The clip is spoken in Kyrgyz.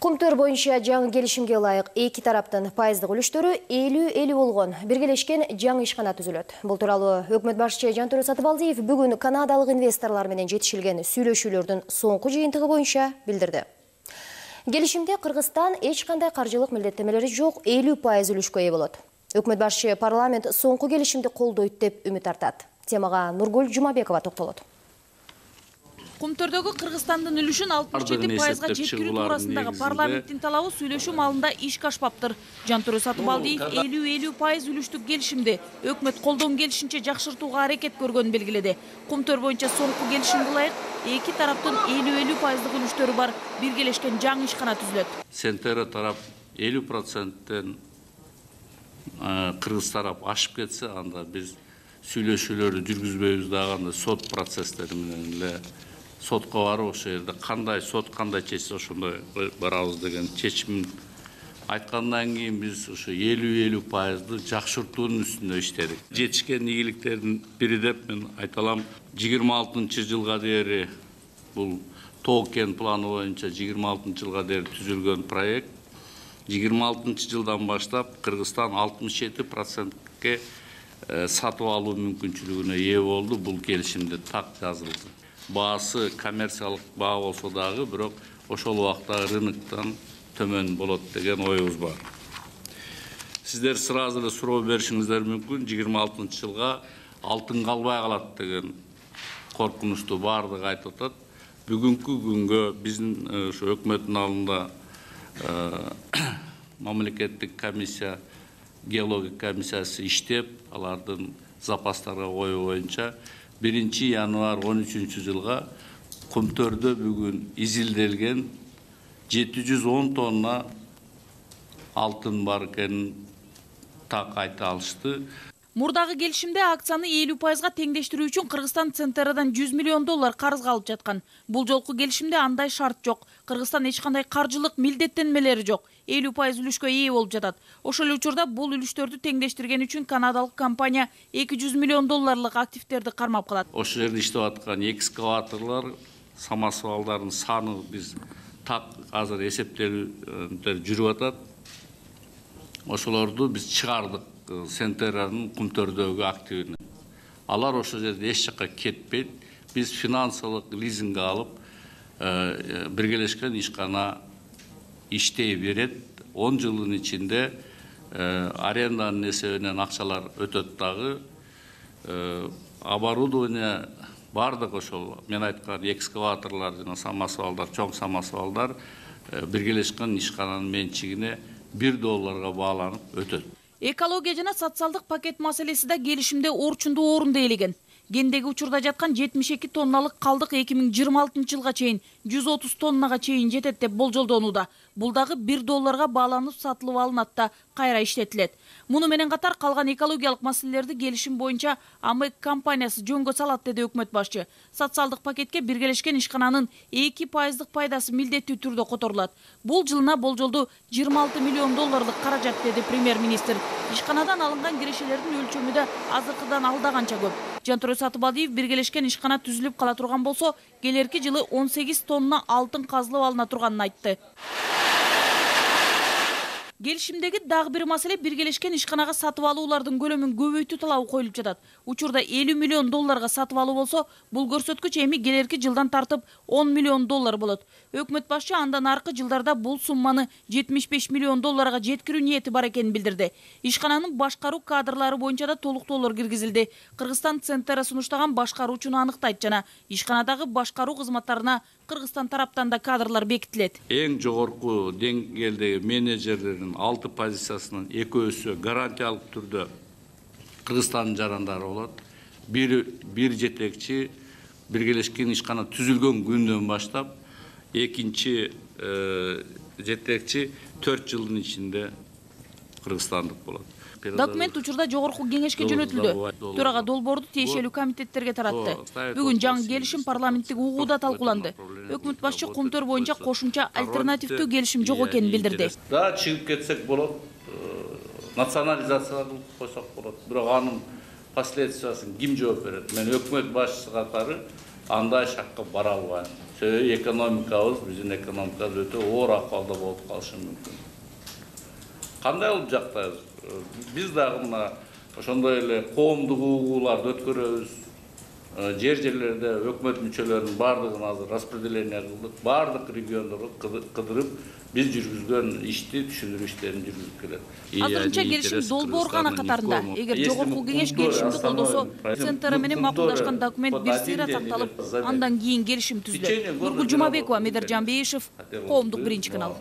Kumtör boyunca жаңы келишимге ылайык эки тараптын пайыздык үлүштөрү 50-50 болгон биргелешкен жаңы ишкана түзүлөт. Бул тууралуу өкмөт башчысы Жантөрө Сатыбалдиев бүгүн канадалык инвесторлор менен жетишилген сүйлөшүүлөрдүн соңку жыйынтыгы боюнча билдирди. Келишимде Кыргызстан эч кандай каржылык милдеттемелери жок 50% үлүшкө ээ болот. Өкмөт башчысы парламент соңку келишимди колдойт деп үмүт артат. Темага Нургүл Жумабекова токтолот. Кумтөрдөгү Кыргызстандын үлүшүн 67%га жеткирүү туурасындагы парламенттин талабы сүйлөшүү маалында ишке ашпаптыр. Жантөрө Сатыбалдиев 50-50% үлүштүк келишимди өкмөт колдон келишинче жакшыртууга аракет көргөнүн белгиледи. Кумтөр боюнча соңку келишимге ылайык эки тараптын 50-50% үлүштөрү бар биргелешкен жаңы ишкана түзүлөт. Сентера тарап 50%-тен Кыргыз тарап ашып кетсе, анда биз сүйлөшүүлөрдү жүргүзбөйбүз дагы, сот процесстери менен эле сотко барып ошол жерде кандай сот кандай чечсе ошондой барабыз деген чечим айткандан кийин биз ошо 50-50%ды жакшыртуунун үстүндө иштедик. Жетишкен ийгиликтердин бири деп мен айта алам. 26-жылга дейин бул Токен планы боюнча 26-жылга дейин түзүлгөн проект. 26-жылдан баштап Кыргызстан 67%ге сатып алуу мүмкүнчүлүгүнө ээ болду. Бул келишимде так жазылды. Баасы коммерциялык баа болсо дагы, бирок ошол убакта рыноктон төмөн болот деген оюбуз бар. Сиздер сразу эле суроо беришиңиздер мүмкүн, 26-жылга алтын калбай калат деген коркунучту бардыгы айтып атат. Бүгүнкү күнгө биздин ошо өкмөттүн алдында мамлекеттик комиссия, геология комиссиясы иштеп, алардын запастарга коюу боюнча 1 январ 13-жылга Кумтөрдө бүгүн изилделген 710 тонна алтын бар экенин так айта алышты. Мурдагы келишимде акцияны 50%га теңдештирүү үчүн Кыргызстан Центерадан $100 миллион карызга алып жаткан. Бул жолку келишимде андай шарт жок. Кыргызстан эч кандай каржылык милдеттенмелери жок. 50% үлүшкө ээ болуп жатат. Ошол эле учурда бул үлүштөрдү теңдештирген үчүн канадалык компания $200 миллион активтерди кармап калат. Ошол жерде иштеп аткан экскаваторлор, самосвалдардын саны биз так азыр эсептелүүдөр жүрүп атат. Ошолорду биз чыгардык. Сентеранын Кумтөрдөгү активине. Алар ошол жерде эч жакка кетпейт. Биз финансылык лизинг алып, биргелешкен ишкана иштей берет. 10 жылдын ичинде аренданын эсебинен акчалар өтөт дагы. Оборудование бардык ошол мен айткан экскаваторлор жана самосвалдар, чоң самосвалдар биргелешкен ишкананын менчигине $1 бааланып өтөт. Экология жана социалдык пакет маселеси да келишимде орчундуу орунду ээлеген. Гендеги учурда жаткан 72 тонналык калдык 2026-жылга чейин 130 тоннага чейин жетет деп болжолдонууда. Бул дагы $1 бааланып сатылып алынат да кайра иштетилет. Муну менен катар калган экологиялык маселелерди келишим боюнча АМЭК компаниясы жөнгө салат деди өкмөт башчы. Социалдык пакетке биргелешкен ишкананын 2% пайдасы милдеттүү түрдө которулат. Бул жылына болжолду $26 миллион каражат деди премьер-министр. Ишканадан алынган кирешелердин өлчөмү да азыркыдан алдаганча көп. Жантөрө Сатыбалдиев биргелешкен ишкана түзүлүп кала турган болсо, келерки жылы 18 тонна алтын казылып алына турганын айтты. Келишимдеги дагы бир маселе биргелешкен ишканага сатып алуулардын көлөмүн көбөйтүү талабы коюлуп жатат. Учурда $50 миллион сатып алуу болсо, бул көрсөткүч эми келерки жылдан тартып $10 миллион болот. Өкмөт башчы андан аркы жылдарда бул сумманы $75 миллион жеткирүү ниети бар экенин билдирди. Ишкананын башкаруу кадрлары боюнча да толуктоолор киргизилди. Кыргызстан Центера сунуштаган башкаруучуну аныктайт жана ишканадагы башкаруу кызматтарына Кыргызстан тараптан да кадрлар бекитилет. Эң жогорку деңгээлдеги менеджерлердин 6 позициясынан 2-өсү гарантиялык түрдө Кыргызстандын жарандары болот. Бир жетекчи биргелешкен ишкана түзүлгөн күндөн баштап, экинчи жетекчи 4 жылдын ичинде кыргызстандык болот. Документ учурда жогорку кеңешке жөнөтүлдү. Төрага долбоорду тиешелүү комитеттерге таратты. Бүгүн жаңы келишим парламенттик угууда талкууланды. Өкмөт башчы Кумтөр боюнча кошумча альтернативдүү келишим жок экенин билдирди. Да чыгып кетсек болот, национализация кылып койсок болот. Бирок анын последствиясын ким жооп берет? Мен өкмөт башчысы катары андай шакка бара албайм. Себеби экономикабыз, биздин экономикабыз өтө оор акыбалда болуп калышы мүмкүн. Кандай кылып жактайбыз? Биз дагы мына ошондой эле коомдук угууларды өткөрөбүз. Жерлерде өкмөт мүчөлөрүнүн баардыгын азыр распределение кылдык. Баардык региондорго кыдырып биз жүргүзгөн ишти түшүндүрүү иштерин жүргүзүп келет. Азырынча келишим долбооргана катарында. Эгер жогорку кеңеш келишимди колдосо, ЦНТР менен макулдашкан документ бир сыйра сакталып, андан кийин келишим түзүлөт. Нургүл Жумабекова, Медержан Бейишев, Коомдук биринчи канал.